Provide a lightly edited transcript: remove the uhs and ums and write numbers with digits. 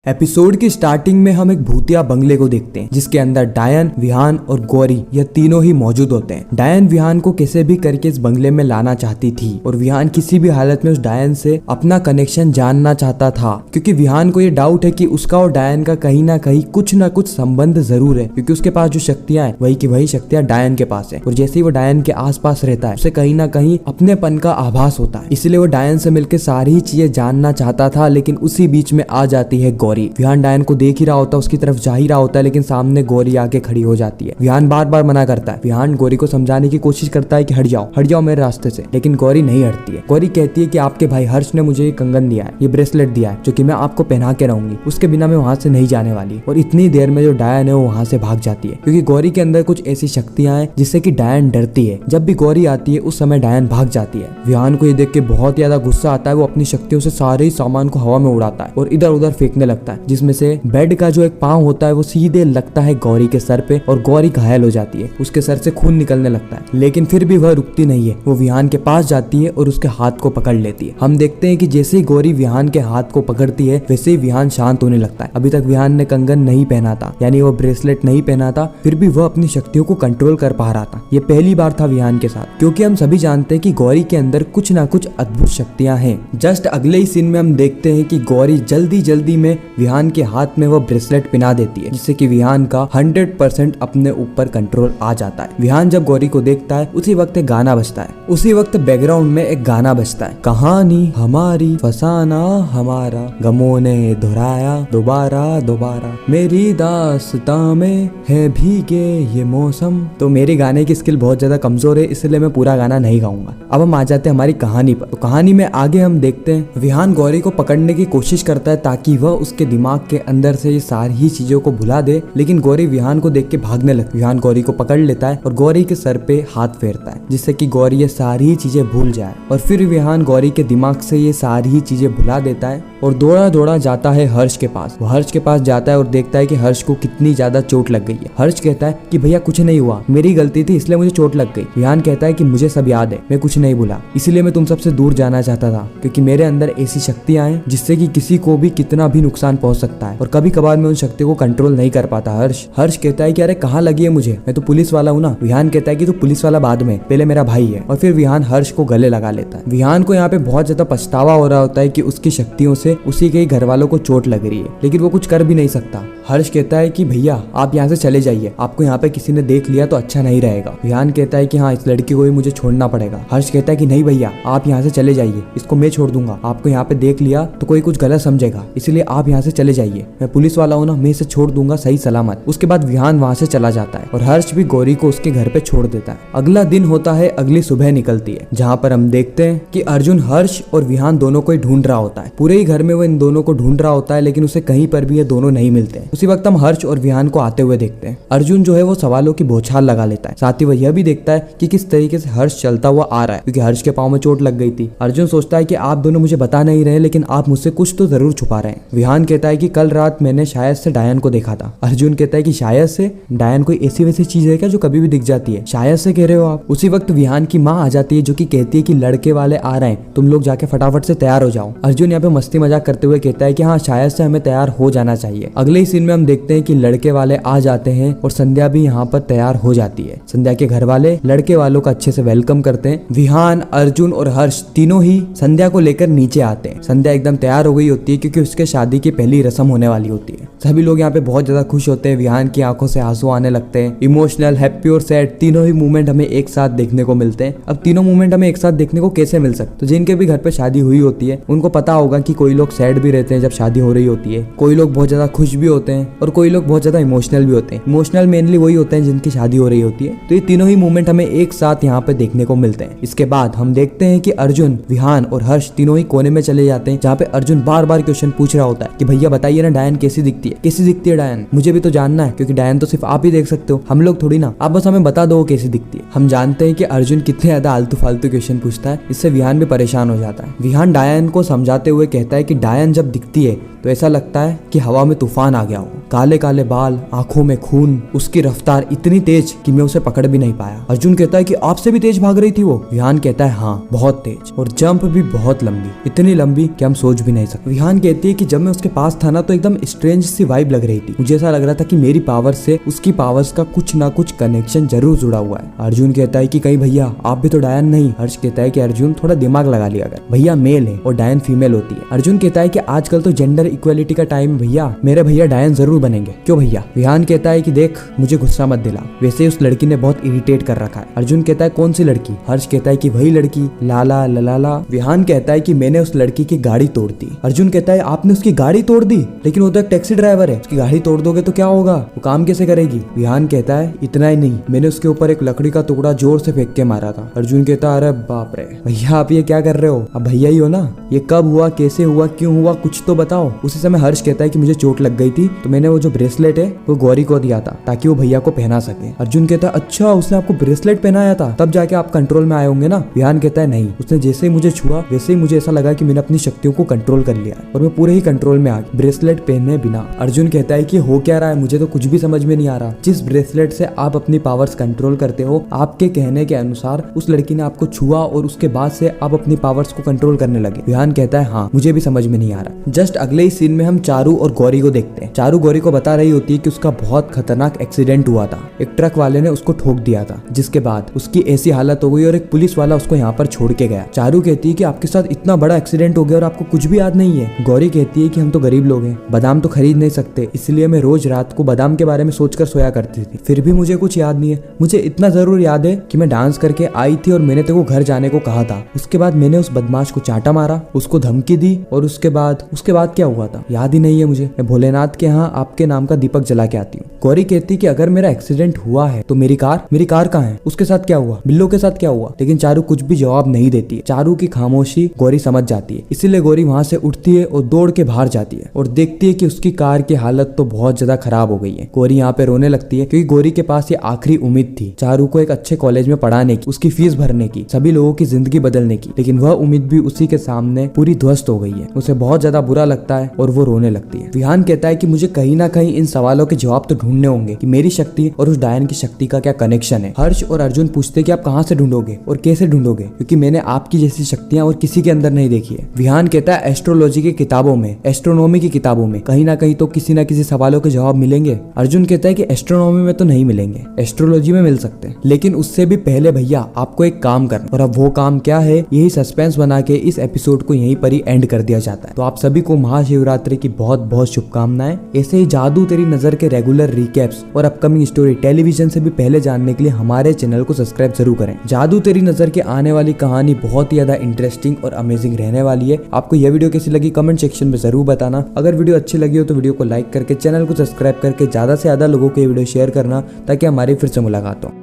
Episode की starting में हम एक भूतिया बंगले को देखते हैं जिसके अंदर डायन, विहान और गौरी यह तीनों ही मौजूद होते हैं। डायन विहान को कैसे भी करके इस बंगले में लाना चाहती थी और विहान किसी भी हालत में उस डायन से अपना कनेक्शन जानना चाहता था, क्योंकि विहान को ये डाउट है कि उसका और डायन का कहीं ना कहीं कुछ ना कुछ संबंध जरूर है, क्योंकि उसके पास जो शक्तियां हैं वही की वही शक्तियां डायन के पास है और जैसे ही वो डायन के आसपास रहता है उसे कहीं ना कहीं अपनेपन का आभास होता है। इसलिए वो डायन से मिलकर सारी ही चीजें जानना चाहता था, लेकिन उसी बीच में आ जाती है गौरी। विहान डायन को देख ही रहा होता है, उसकी तरफ जा ही रहा होता है, लेकिन सामने गौरी आके खड़ी हो जाती है। विहान बार बार मना करता है। विहान गौरी को समझाने की कोशिश करता है कि हट जाओ मेरे रास्ते से, लेकिन गौरी नहीं हटती है। गौरी कहती है कि आपके भाई हर्ष ने मुझे ये कंगन दिया है, ये ब्रेसलेट दिया है, जो कि मैं आपको पहना के रहूंगी, उसके बिना मैं वहां से नहीं जाने वाली। और इतनी देर में जो डायन है वो वहां से भाग जाती है, क्योंकि गौरी के अंदर कुछ ऐसी शक्तियां हैं जिससे कि डायन डरती है। जब भी गौरी आती है उस समय डायन भाग जाती है। विहान को ये देख के बहुत ज्यादा गुस्सा आता है। वो अपनी शक्तियों से सारे ही सामान को हवा में उड़ाता है और इधर उधर फेंकने लगता है, जिसमें से बेड का जो एक पांव होता है वो सीधे लगता है गौरी के सर पे और गौरी घायल हो जाती है। उसके सर से खून निकलने लगता है, लेकिन फिर भी वह रुकती नहीं है। वो विहान के पास जाती है और उसके हाथ को पकड़ लेती है। हम देखते हैं कि जैसे ही गौरी विहान के हाथ को पकड़ती है वैसे ही विहान शांत होने लगता है। अभी तक विहान ने कंगन नहीं पहना था, यानी वो ब्रेसलेट नहीं पहना था, फिर भी वह अपनी शक्तियों को कंट्रोल कर पा रहा था। ये पहली बार था विहान के साथ, क्योंकि हम सभी जानते हैं कि गौरी के अंदर कुछ ना कुछ अद्भुत शक्तियां हैं। जस्ट अगले ही सीन में हम देखते हैं कि गौरी जल्दी में विहान के हाथ में वो ब्रेसलेट पहना देती है, जिससे कि विहान का 100% अपने ऊपर कंट्रोल आ जाता है। विहान जब गौरी को देखता है उसी वक्त एक गाना बजता है। उसी वक्त बैकग्राउंड में एक गाना बजता है, कहानी हमारी फसाना हमारा, गमों ने दोहराया दोबारा मेरी दास्तां में है भीगे ये मौसम। तो मेरी गाने की स्किल बहुत ज्यादा कमजोर है, इसलिए मैं पूरा गाना नहीं गाऊंगा। अब हम आ जाते हैं हमारी कहानी पर। तो कहानी में आगे हम देखते हैं विहान गौरी को पकड़ने की कोशिश करता है ताकि वह उसके दिमाग के अंदर से ये सारी ही चीजों को भुला दे, लेकिन गौरी विहान को देख के भागने लगती है। विहान गौरी को पकड़ लेता है और गौरी के सर पे हाथ फेरता है, जिससे कि गौरी ये सारी ही चीजें भूल जाए। और फिर विहान गौरी के दिमाग से ये सारी ही चीजें भुला देता है और दौड़ा जाता है हर्ष के पास। वो हर्ष के पास जाता है और देखता है कि हर्ष को कितनी ज्यादा चोट लग गई है। हर्ष कहता है कि भैया कुछ नहीं हुआ, मेरी गलती थी इसलिए मुझे चोट लग गई। विहान कहता है कि मुझे सब याद है, मैं कुछ नहीं भूला, इसलिए मैं तुम सबसे दूर जाना चाहता था, क्योंकि मेरे अंदर ऐसी शक्तियां हैं जिससे कि किसी को भी कितना भी नुकसान पहुंच सकता है और कभी कभार मैं उन शक्तियों को कंट्रोल नहीं कर पाता। हर्ष कहता है कि अरे कहाँ लगी है मुझे, मैं तो पुलिस वाला हूँ ना। विहान कहता है कि तू पुलिस वाला बाद में, पहले मेरा भाई है। और फिर विहान हर्ष को गले लगा लेता है। विहान को यहाँ पे बहुत ज्यादा पछतावा हो रहा होता है कि उसकी शक्तियों से उसी के घर वालों को चोट लग रही है, लेकिन वो कुछ कर भी नहीं सकता। हर्ष कहता है कि भैया आप यहाँ से चले जाइए, आपको यहाँ पे किसी ने देख लिया तो अच्छा नहीं रहेगा। विहान कहता है कि हाँ इस लड़की को भी मुझे छोड़ना पड़ेगा। हर्ष कहता है कि नहीं भैया आप यहाँ से चले जाइए, इसको मैं छोड़ दूंगा, आपको यहाँ पे देख लिया तो कोई कुछ गलत समझेगा, इसलिए आप यहाँ से चले जाइए, मैं पुलिस वाला हूँ ना, मैं इसे छोड़ दूंगा सही सलामत। उसके बाद विहान वहाँ से चला जाता है और हर्ष भी गौरी को उसके घर पे छोड़ देता है। अगला दिन होता है, अगली सुबह निकलती है, जहाँ पर हम देखते हैं कि अर्जुन हर्ष और विहान दोनों को ही ढूंढ रहा होता है। पूरे ही घर में वो इन दोनों को ढूंढ रहा होता है, लेकिन उसे कहीं पर भी ये दोनों नहीं मिलते हैं। उसी वक्त हम हर्ष और विहान को आते हुए देखते हैं। अर्जुन जो है वो सवालों की बौछार लगा लेता है, साथ ही वह यह भी देखता है कि किस तरीके से हर्ष चलता हुआ आ रहा है, क्योंकि हर्ष के पाँव में चोट लग गई थी। अर्जुन सोचता है कि आप दोनों मुझे बता नहीं रहे, लेकिन आप मुझसे कुछ तो जरूर छुपा रहे हैं। विहान कहता है कि कल रात मैंने शायद से डायन को देखा था। अर्जुन कहता है कि शायद से, डायन कोई ऐसी वैसी चीज है क्या जो कभी भी दिख जाती है, शायद से कह रहे हो आप। उसी वक्त विहान की माँ आ जाती है, जो कि कहती है कि लड़के वाले आ रहे हैं, तुम लोग जाके फटाफट से तैयार हो जाओ। अर्जुन यहाँ पे मस्ती मजाक करते हुए कहता है कि हाँ शायद से हमें तैयार हो जाना चाहिए। अगले ही सीन में हम देखते हैं कि लड़के वाले आ जाते हैं और संध्या भी यहाँ पर तैयार हो जाती है। संध्या के घर वाले लड़के वालों का अच्छे से वेलकम करते हैं। विहान, अर्जुन और हर्ष तीनों ही संध्या को लेकर नीचे आते हैं। संध्या एकदम तैयार हो गई होती है, क्योंकि उसके शादी की पहली रस्म होने वाली होती है। सभी लोग यहाँ पे बहुत ज्यादा खुश होते हैं। विहान की आंखों से आंसू आने लगते हैं। इमोशनल, हैप्पी और सैड तीनों ही मूवमेंट हमें एक साथ देखने को मिलते हैं। अब तीनों मूवमेंट हमें एक साथ देखने को कैसे मिल सकते, तो जिनके भी घर पे शादी हुई होती है उनको पता होगा कि कोई लोग सैड भी रहते हैं जब शादी हो रही होती है, कोई लोग बहुत ज्यादा खुश भी होते हैं और कोई लोग बहुत ज्यादा इमोशनल भी होते हैं। इमोशनल मेनली वही होते हैं जिनकी शादी हो रही होती है। तो ये तीनों ही मूवमेंट हमें एक साथ यहाँ पे देखने को मिलते हैं। इसके बाद हम देखते हैं कि अर्जुन, विहान और हर्ष तीनों ही कोने में चले जाते हैं, जहाँ पे अर्जुन बार बार क्वेश्चन पूछ रहा होता है कि भैया बताइए ना डायन कैसी दिखती है, कैसी दिखती है डायन, मुझे भी तो जानना है, क्योंकि डायन तो सिर्फ आप ही देख सकते हो, हम लोग थोड़ी ना, आप बस हमें बता दो वो कैसी दिखती है। हम जानते हैं कि अर्जुन कितने ज्यादा आलतू फालतू क्वेश्चन पूछता है, इससे विहान भी परेशान हो जाता है। विहान डायन को समझाते हुए कहता है कि डायन जब दिखती है तो ऐसा लगता है कि हवा में तूफान आ गया हो, काले काले बाल, आंखों में खून, उसकी रफ्तार इतनी तेज कि मैं उसे पकड़ भी नहीं पाया। अर्जुन कहता है कि आपसे भी तेज भाग रही थी वो? विहान कहता है हाँ, बहुत तेज, और जंप भी बहुत लंबी, इतनी लंबी कि हम सोच भी नहीं सकते। विहान कहती है कि जब मैं उसके पास था ना तो एकदम स्ट्रेंज सी वाइब लग रही थी। मुझे ऐसा लग रहा था कि मेरी पावर से उसकी पावर्स का कुछ ना कुछ कनेक्शन जरूर जुड़ा हुआ है। अर्जुन कहता है कि कहीं भैया आप भी तो डायन नहीं? हर्ष कहता है कि अर्जुन थोड़ा दिमाग लगा लिया अगर, भैया मेल है और डायन फीमेल होती है। अर्जुन कहता है कि आजकल तो जेंडर इक्वेलिटी का टाइम भैया, मेरे भैया डायन जरूर बनेंगे। क्यों भैया? विहान कहता है कि देख मुझे गुस्सा मत दिला, वैसे उस लड़की ने बहुत इरिटेट कर रखा है। अर्जुन कहता है कौन सी लड़की? हर्ष कहता है कि वही लड़की, लाला ललाला। विहान कहता है कि मैंने उस लड़की की गाड़ी तोड़ दी। अर्जुन कहता है आपने उसकी गाड़ी तोड़ दी? लेकिन वो तो एक टैक्सी ड्राइवर है, उसकी गाड़ी तोड़ दोगे तो क्या होगा, वो काम कैसे करेगी? विहान कहता है इतना ही नहीं, मैंने उसके ऊपर एक लकड़ी का टुकड़ा जोर से फेंक के मारा था। अर्जुन कहता है अरे बाप रे भैया आप ये क्या कर रहे हो? अब भैया ही हो ना, ये कब हुआ, कैसे हुआ, क्यों हुआ, कुछ तो बताओ। उसी समय हर्ष कहता है कि मुझे चोट लग गई थी तो मैंने वो जो ब्रेसलेट है वो गौरी को दिया था ताकि वो भैया को पहना सके। अर्जुन कहता है अच्छा उसने आपको ब्रेसलेट पहनाया था तब जाके आप कंट्रोल में आए होंगे ना? विहान कहता है नहीं, उसने जैसे ही मुझे छुआ वैसे ही मुझे ऐसा लगा कि मैंने अपनी शक्तियों को कंट्रोल कर लिया और मैं पूरे ही कंट्रोल में आ गया ब्रेसलेट पहने बिना। अर्जुन कहता है कि हो क्या रहा है, मुझे तो कुछ भी समझ में नहीं आ रहा। जिस ब्रेसलेट से आप अपनी पावर्स कंट्रोल करते हो, आपके कहने के अनुसार उस लड़की ने आपको छुआ और उसके बाद से आप अपनी पावर्स को कंट्रोल करने लगे। विहान कहता है हाँ मुझे भी समझ में नहीं आ रहा। जस्ट अगले ही सीन में हम चारू और गौरी को देखते हैं। चारू गौरी को बता रही होती है कि उसका बहुत खतरनाक एक्सीडेंट हुआ था, एक ट्रक वाले ने उसको ठोक दिया था, जिसके बाद उसकी ऐसी हालत हो गई और एक पुलिस वाला उसको यहाँ पर छोड़ के गया। चारू कहती है कि आपके साथ इतना बड़ा एक्सीडेंट हो गया और आपको कुछ भी याद नहीं है। गौरी कहती है कि हम तो गरीब लोग हैं, बादाम तो खरीद नहीं सकते, इसलिए मैं रोज रात को बादाम के बारे में सोचकर सोया करती थी, फिर भी मुझे कुछ याद नहीं है। मुझे इतना जरूर याद है कि मैं डांस करके आई थी और मैंने तेरे को घर जाने को कहा था, उसके बाद मैंने उस बदमाश को चाटा मारा, उसको धमकी दी और उसके बाद क्या हुआ था याद ही नहीं है मुझे। मैं भोलेनाथ के यहाँ आपके नाम का दीपक जला के आती हूँ। गौरी कहती कि अगर मेरा एक्सीडेंट हुआ है तो मेरी कार कहाँ है, उसके साथ क्या हुआ, बिल्लो के साथ क्या हुआ? लेकिन चारू कुछ भी जवाब नहीं देती है। चारू की खामोशी गौरी समझ जाती है, इसीलिए गौरी वहां से उठती है और दौड़ के बाहर जाती है और देखती है कि उसकी कार की हालत तो बहुत ज्यादा खराब हो गई है। गौरी यहाँ पे रोने लगती है क्योंकि गौरी के पास ये आखिरी उम्मीद थी चारू को एक अच्छे कॉलेज में पढ़ाने की, उसकी फीस भरने की, सभी लोगों की जिंदगी बदलने की, लेकिन वह उम्मीद भी उसी के सामने पूरी ध्वस्त हो गई है। उसे बहुत ज्यादा बुरा लगता है और वो रोने लगती है। विहान कहता है कि मुझे कहीं ना कहीं इन सवालों के जवाब तो ढूंढने होंगे कि मेरी शक्ति और उस डायन की शक्ति का क्या कनेक्शन है। हर्ष और अर्जुन पूछते कि आप कहाँ से ढूंढोगे और कैसे ढूंढोगे, क्योंकि मैंने आपकी जैसी शक्तियां और किसी के अंदर नहीं देखी है। विहान कहता है एस्ट्रोलॉजी की किताबों में, एस्ट्रोनॉमी की किताबों में कहीं ना कहीं तो किसी ना किसी सवालों के जवाब मिलेंगे। अर्जुन कहता है कि एस्ट्रोनॉमी में तो नहीं मिलेंगे, एस्ट्रोलॉजी में मिल सकते हैं, लेकिन उससे भी पहले भैया आपको एक काम करना, और अब वो काम क्या है यही सस्पेंस बना के इस एपिसोड को यहीं पर ही एंड कर दिया जाता है। तो आप सभी को महाशिवरात्रि की बहुत बहुत शुभकामनाएं। ऐसे ही जादू तेरी नजर के रेगुलर रिकैप्स और अपकमिंग स्टोरी टेलीविजन से भी पहले जानने के लिए हमारे चैनल को सब्सक्राइब जरूर करें। जादू तेरी नजर के आने वाली कहानी बहुत ही ज्यादा इंटरेस्टिंग और अमेजिंग रहने वाली है। आपको यह वीडियो कैसी लगी कमेंट सेक्शन में जरूर बताना। अगर वीडियो अच्छी लगी हो तो वीडियो को लाइक करके चैनल को सब्सक्राइब करके ज्यादा से ज्यादा लोगों को ये वीडियो शेयर करना ताकि हमारी फिर से मुलाकात हो।